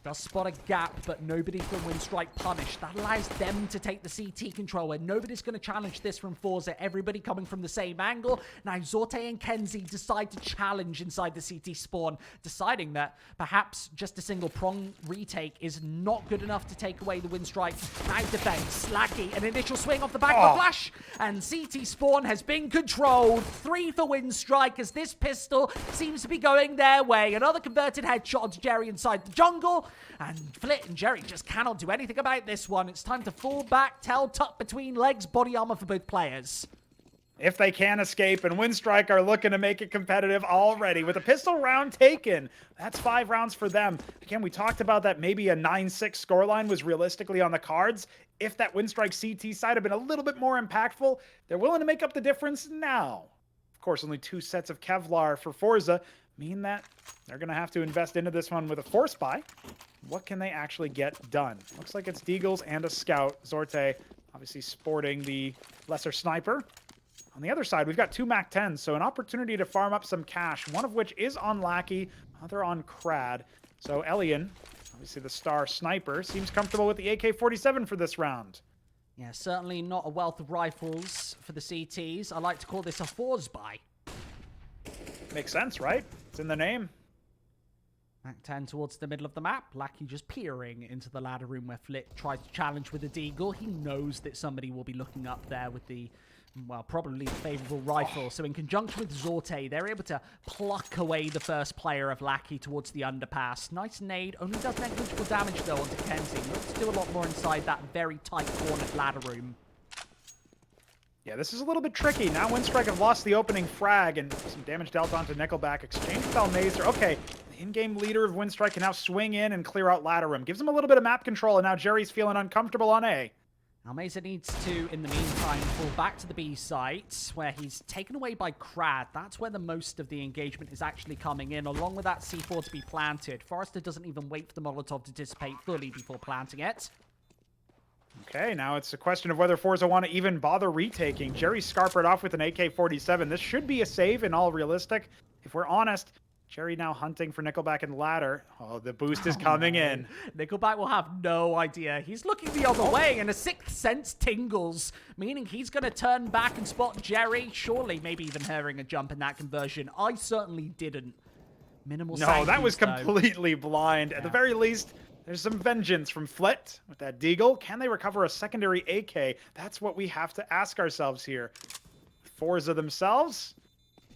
Does spot a gap, but nobody from Winstrike punished. That allows them to take the CT control, and nobody's going to challenge this from Forza. Everybody coming from the same angle. Now Zorte and Kenzie decide to challenge inside the CT spawn, deciding that perhaps just a single prong retake is not good enough to take away the Winstrike. Now defense, Slacky, an initial swing off the back of the flash, and CT spawn has been controlled. 3 for Winstrike as this pistol seems to be going their way. Another converted headshot onto Jerry inside the jungle. And Flit and Jerry just cannot do anything about this one. It's time to fall back, tail tucked between legs, body armor for both players. If they can escape, and Winstrike are looking to make it competitive already with a pistol round taken. That's 5 rounds for them. Again, we talked about that maybe a 9-6 scoreline was realistically on the cards. If that Winstrike CT side had been a little bit more impactful, they're willing to make up the difference now. Of course, only 2 sets of Kevlar for Forza. mean that they're going to have to invest into this one with a force buy. What can they actually get done? Looks like it's Deagles and a scout. Zorte obviously sporting the lesser sniper. On the other side, we've got 2 MAC-10s, so an opportunity to farm up some cash, one of which is on Lackey, other on Crad. So Elian, obviously the star sniper, seems comfortable with the AK-47 for this round. Yeah, certainly not a wealth of rifles for the CTs. I like to call this a Forze buy. Makes sense, right? It's in the name. Back 10 towards the middle of the map. Lackey just peering into the ladder room where Flit tries to challenge with a Deagle. He knows that somebody will be looking up there with the, well, probably the favorable rifle. So in conjunction with Zorte, they're able to pluck away the first player of Lackey towards the underpass. Nice nade. Only does negligible damage, though, onto Kenzie. Looks to do a lot more inside that very tight cornered ladder room. Yeah, this is a little bit tricky. Now Winstrike have lost the opening frag and some damage dealt onto Nickelback. Exchange with Almazer. Okay, the in-game leader of Winstrike can now swing in and clear out ladder room. Gives him a little bit of map control, and now Jerry's feeling uncomfortable on A. Almazer needs to, in the meantime, fall back to the B site, where he's taken away by Crad. That's where the most of the engagement is actually coming in, along with that C4 to be planted. Forrester doesn't even wait for the Molotov to dissipate fully before planting it. Okay, now it's a question of whether Forza want to even bother retaking. Jerry scarpered off with an AK-47. This should be a save in all realistic. If we're honest, Jerry now hunting for Nickelback and ladder. Oh, the boost is coming in. Nickelback will have no idea. He's looking the other way, and a sixth sense tingles, meaning he's going to turn back and spot Jerry. Surely, maybe even hearing a jump in that conversion. I certainly didn't. Minimal No, that was sanctions, though. completely blind. At the very least, there's some vengeance from Flit with that Deagle. Can they recover a secondary AK? That's what we have to ask ourselves here. Forza themselves,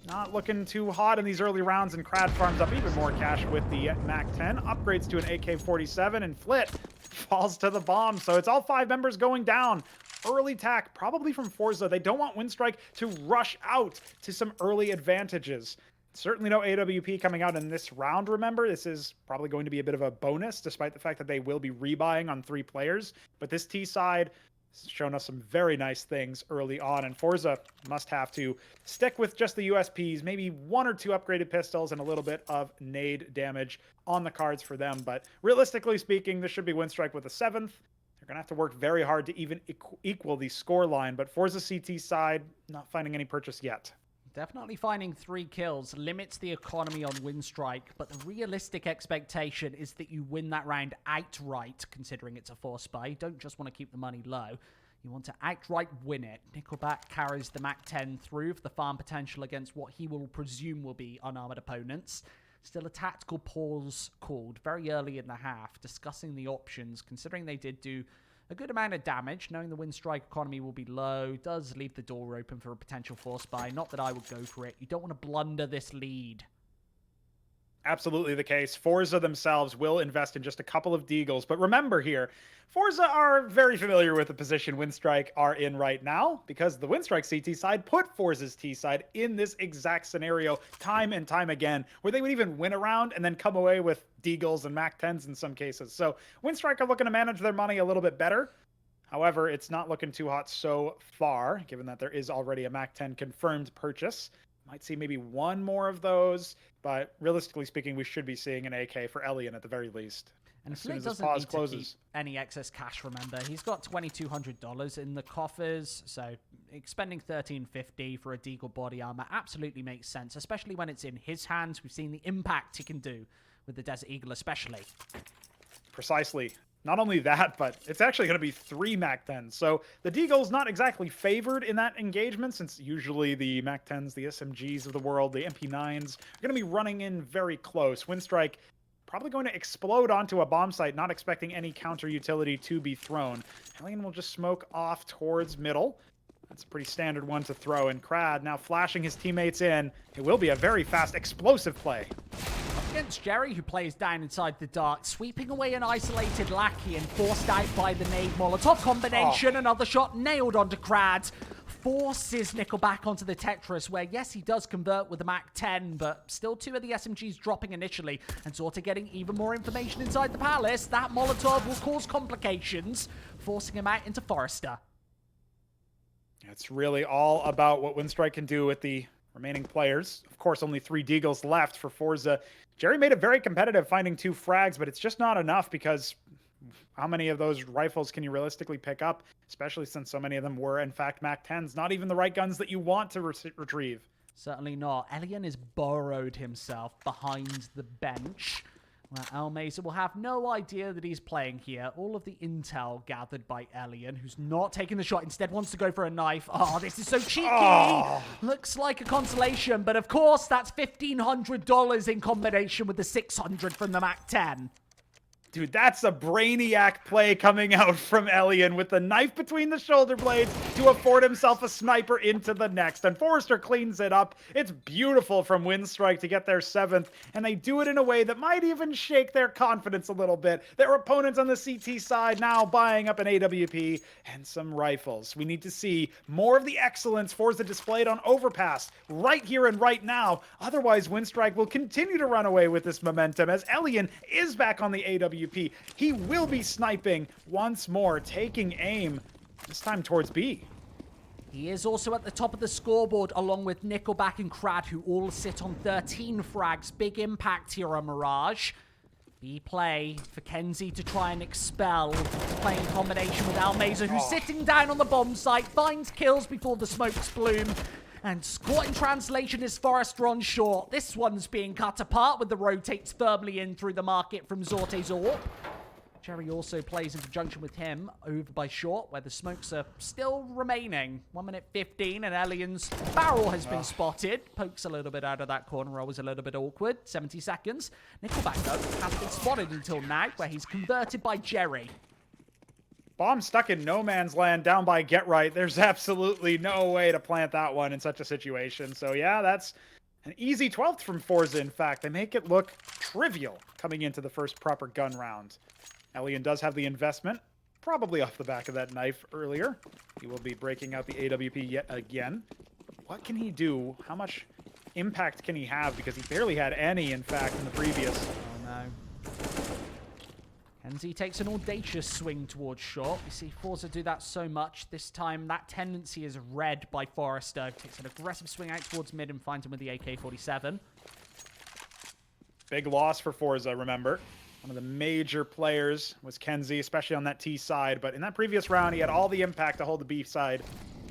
not looking too hot in these early rounds, and Crad farms up even more cash with the MAC-10. Upgrades to an AK-47, and Flit falls to the bomb. So it's all 5 members going down. Early tack, probably from Forza. They don't want Winstrike to rush out to some early advantages. Certainly no AWP coming out in this round, remember. This is probably going to be a bit of a bonus, despite the fact that they will be rebuying on 3 players. But this T side has shown us some very nice things early on, and Forza must have to stick with just the USPs, maybe 1 or 2 upgraded pistols and a little bit of nade damage on the cards for them. But realistically speaking, this should be Winstrike with a 7th. They're going to have to work very hard to even equal the score line, but Forza CT side, not finding any purchase yet. Definitely finding 3 kills limits the economy on Winstrike, but the realistic expectation is that you win that round outright, considering it's a force buy. You don't just want to keep the money low. You want to outright win it. Nickelback carries the MAC-10 through for the farm potential against what he will presume will be unarmored opponents. Still a tactical pause called very early in the half, discussing the options, considering they did do a good amount of damage, knowing the Winstrike economy will be low, does leave the door open for a potential force buy. Not that I would go for it. You don't want to blunder this lead. Absolutely the case. Forza themselves will invest in just a couple of Deagles. But remember here, Forza are very familiar with the position Winstrike are in right now, because the Winstrike CT side put Forza's T side in this exact scenario time and time again, where they would even win a round and then come away with Deagles and MAC-10s in some cases. So Winstrike are looking to manage their money a little bit better. However, it's not looking too hot so far, given that there is already a MAC-10 confirmed purchase. Might see maybe 1 more of those, but realistically speaking, we should be seeing an AK for Elian at the very least. And as soon Flit as this doesn't pause need closes. to keep any excess cash, remember. He's got $2,200 in the coffers, so expending $1,350 for a Deagle body armor absolutely makes sense, especially when it's in his hands. We've seen the impact he can do with the Desert Eagle especially. Precisely. Not only that, but it's actually going to be 3 MAC-10s. So the Deagle's not exactly favored in that engagement, since usually the MAC-10s, the SMGs of the world, the MP9s, are going to be running in very close. Winstrike probably going to explode onto a bomb site, not expecting any counter utility to be thrown. Alien will just smoke off towards middle. That's a pretty standard one to throw. And Crad now flashing his teammates in. It will be a very fast, explosive play. Against Jerry, who plays down inside the dark, sweeping away an isolated Lackey and forced out by the nade Molotov combination. Another shot nailed onto Crad. Forces Nickelback onto the Tetris, where, yes, he does convert with the MAC-10, but still 2 of the SMGs dropping initially, and Zorta getting even more information inside the palace. That Molotov will cause complications, forcing him out into Forrester. It's really all about what Winstrike can do with the remaining players. Of course, only 3 Deagles left for Forza. Jerry made it very competitive, finding 2 frags, but it's just not enough because how many of those rifles can you realistically pick up, especially since so many of them were, in fact, MAC-10s, not even the right guns that you want to retrieve. Certainly not. Elian has burrowed himself behind the bench, where Almeza will have no idea that he's playing here. All of the intel gathered by Elian, who's not taking the shot, instead wants to go for a knife. Oh, this is so cheeky. Oh. Looks like a consolation, but of course, that's $1,500 in combination with the $600 from the MAC-10. Dude, that's a brainiac play coming out from Elian with the knife between the shoulder blades to afford himself a sniper into the next. And Forrester cleans it up. It's beautiful from Winstrike to get their 7th, and they do it in a way that might even shake their confidence a little bit. Their opponents on the CT side now buying up an AWP and some rifles. We need to see more of the excellence Forza displayed on Overpass right here and right now. Otherwise, Winstrike will continue to run away with this momentum as Elian is back on the AWP. He will be sniping once more, taking aim, this time towards B. He is also at the top of the scoreboard along with Nickelback and Crad, who all sit on 13 frags. Big impact here on Mirage. B play for Kenzie to try and expel, playing in combination with Almeza, who's sitting down on the bomb site, finds kills before the smokes bloom. And caught in translation is Forrester on short. This one's being cut apart with the rotates firmly in through the market from Zorte's AWP. Jerry also plays in conjunction with him over by short, where the smokes are still remaining. 1 minute 15, and Elian's barrel has been spotted. Pokes a little bit out of that corner, always a little bit awkward. 70 seconds. Nickelback, though, hasn't been spotted until now, where he's converted by Jerry. Bomb stuck in no man's land down by Get Right. There's absolutely no way to plant that one in such a situation. So yeah, that's an easy 12th from Forza, in fact. They make it look trivial coming into the first proper gun round. Elian does have the investment, probably off the back of that knife earlier. He will be breaking out the AWP yet again. What can he do? How much impact can he have? Because he barely had any, in fact, in the previous. Oh no. Kenzie takes an audacious swing towards short. We see Forza do that so much. This time, that tendency is read by Forrester. Takes an aggressive swing out towards mid and finds him with the AK-47. Big loss for Forza, remember. One of the major players was Kenzie, especially on that T side. But in that previous round, he had all the impact to hold the B side.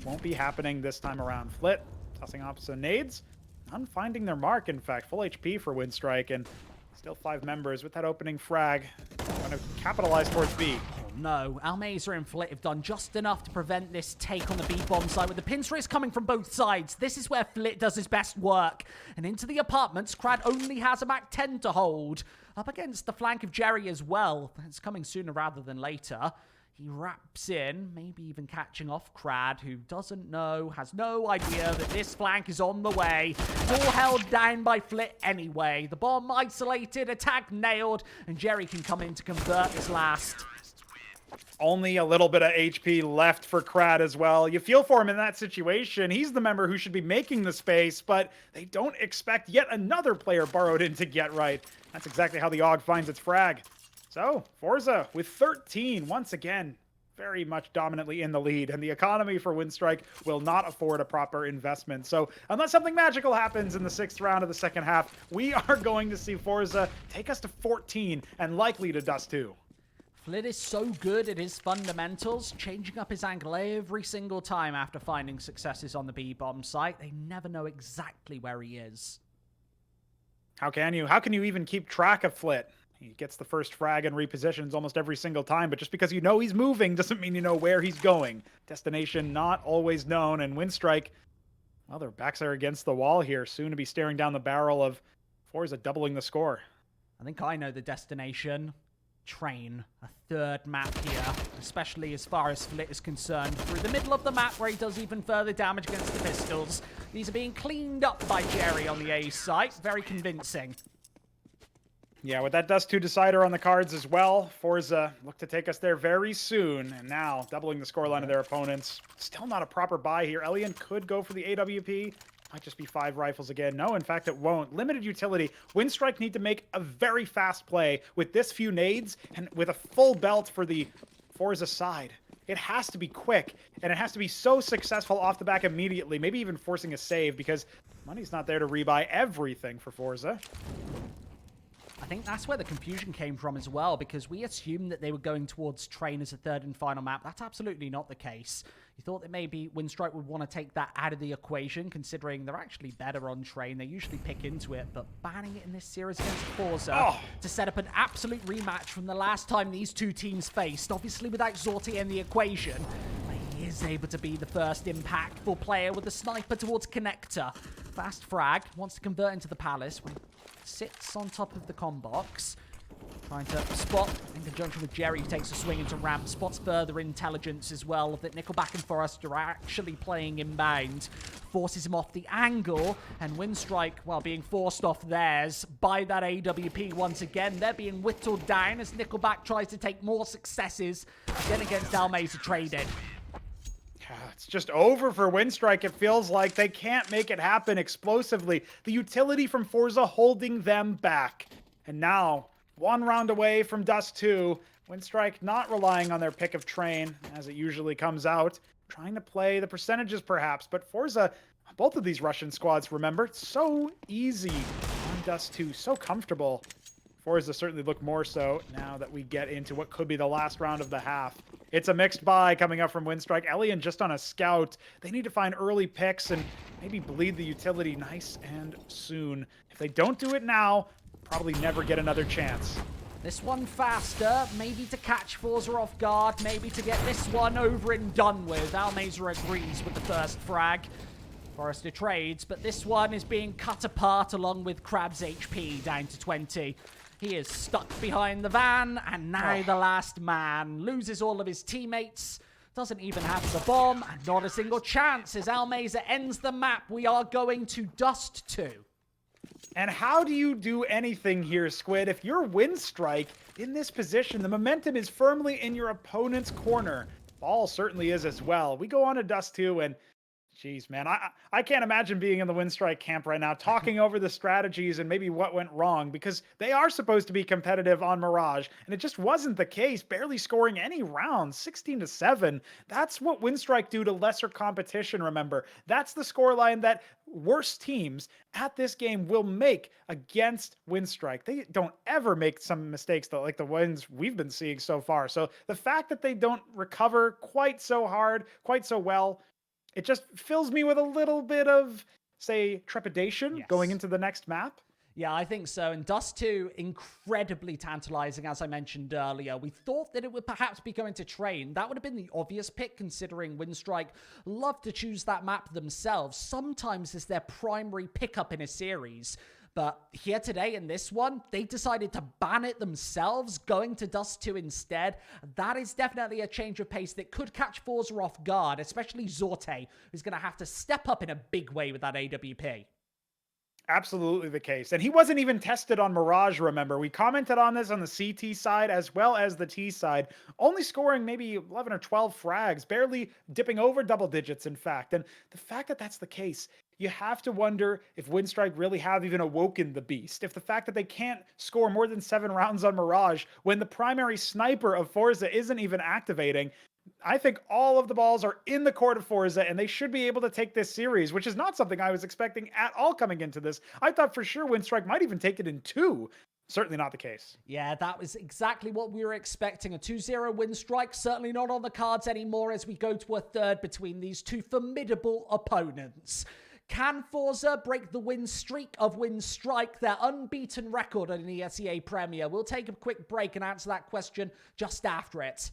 Won't be happening this time around. Flit, tossing off some nades. None finding their mark, in fact. Full HP for Winstrike, and still 5 members with that opening frag. Going to capitalize towards B. Oh no, Almeza and Flit have done just enough to prevent this take on the B-bomb side with the pincer coming from both sides. This is where Flit does his best work. And into the apartments, Crad only has a MAC-10 to hold. Up against the flank of Jerry as well. It's coming sooner rather than later. He wraps in, maybe even catching off Crad, who doesn't know, has no idea that this flank is on the way. All held down by Flit anyway. The bomb isolated, attack nailed, and Jerry can come in to convert this last. Only a little bit of HP left for Crad as well. You feel for him in that situation. He's the member who should be making the space, but they don't expect yet another player borrowed in to Get Right. That's exactly how the AUG finds its frag. So, Forza with 13, once again, very much dominantly in the lead, and the economy for Winstrike will not afford a proper investment. So, unless something magical happens in the 6th round of the second half, we are going to see Forza take us to 14, and likely to dust 2. Flit is so good at his fundamentals, changing up his angle every single time after finding successes on the B-bomb site. They never know exactly where he is. How can you even keep track of Flit? He gets the first frag and repositions almost every single time, but just because you know he's moving doesn't mean you know where he's going. Destination not always known, and Winstrike, well, their backs are against the wall here, soon to be staring down the barrel of Forza doubling the score. I think I know the destination. Train. A 3rd map here, especially as far as Flit is concerned. Through the middle of the map where he does even further damage against the pistols. These are being cleaned up by Jerry on the A site. Very convincing. Yeah, with that Dust 2 decider on the cards as well, Forza look to take us there very soon. And now, doubling the scoreline of their opponents. Still not a proper buy here. Elian could go for the AWP. Might just be 5 rifles again. No, in fact, it won't. Limited utility. Winstrike need to make a very fast play with this few nades and with a full belt for the Forza side. it has to be quick, and it has to be so successful off the back immediately, maybe even forcing a save, because money's not there to rebuy everything for Forze. I think that's where the confusion came from as well, because we assumed that they were going towards Train as a third and final map. That's absolutely not the case. You thought that maybe Winstrike would want to take that out of the equation, considering they're actually better on Train. They usually pick into it, but banning it in this series against Forze to set up an absolute rematch from the last time these two teams faced, obviously without Zorti in the equation. He is able to be the first impactful player with the sniper towards Connector. Fast frag, wants to convert into the Palace. Sits on top of the comm box, trying to spot in conjunction with Jerry, who takes a swing into ramp, spots further intelligence as well that Nickelback and Forrester are actually playing inbound, forces him off the angle, and Winstrike, while being forced off theirs by that AWP once again, they're being whittled down as Nickelback tries to take more successes again against Almeza Trading. It's just over for Winstrike. It feels like they can't make it happen explosively. The utility from Forze holding them back. And now, one round away from Dust 2. Winstrike not relying on their pick of Train, as it usually comes out. Trying to play the percentages, perhaps. But Forze, both of these Russian squads, remember, it's so easy on Dust 2. So comfortable. Forze certainly look more so now that we get into what could be the last round of the half. It's a mixed buy coming up from Winstrike. Elian just on a scout. They need to find early picks and maybe bleed the utility nice and soon. If they don't do it now, probably never get another chance. This one faster, maybe to catch Forze off guard, maybe to get this one over and done with. Almeza agrees with the first frag. Forrester trades, but this one is being cut apart along with Crab's HP down to 20. He is stuck behind the van, and now the last man loses all of his teammates, doesn't even have the bomb, and not a single chance as Almeza ends the map. We are going to Dust 2. And how do you do anything here, Squid? If you're Winstrike in this position, the momentum is firmly in your opponent's corner. Ball certainly is as well. We go on to Dust 2, and jeez, man, I can't imagine being in the Winstrike camp right now, talking over the strategies and maybe what went wrong, because they are supposed to be competitive on Mirage, and it just wasn't the case, barely scoring any rounds, 16-7. That's what Winstrike do to lesser competition, remember. That's the scoreline that worse teams at this game will make against Winstrike. They don't ever make some mistakes like the ones we've been seeing so far. So the fact that they don't recover quite so hard, quite so well, it just fills me with a little bit of, say, trepidation going into the next map. Yeah, I think so. And Dust 2, incredibly tantalizing, as I mentioned earlier. We thought that it would perhaps be going to Train. That would have been the obvious pick, considering Winstrike love to choose that map themselves, sometimes as their primary pickup in a series. But here today in this one, they decided to ban it themselves, going to Dust 2 instead. That is definitely a change of pace that could catch Forze off guard, especially Zorte, who's going to have to step up in a big way with that AWP. Absolutely the case. And he wasn't even tested on Mirage, remember. We commented on this on the CT side as well as the T side, only scoring maybe 11 or 12 frags, barely dipping over double digits, in fact. And the fact that that's the case, you have to wonder if Winstrike really have even awoken the beast. If the fact that they can't score more than 7 rounds on Mirage when the primary sniper of Forze isn't even activating, I think all of the balls are in the court of Forze, and they should be able to take this series, which is not something I was expecting at all coming into this. I thought for sure Winstrike might even take it in 2. Certainly not the case. Yeah, that was exactly what we were expecting. A 2-0 Winstrike, certainly not on the cards anymore as we go to a third between these two formidable opponents. Can Forze break the win streak of Winstrike, their unbeaten record in the Esea Premier? We'll take a quick break and answer that question just after it.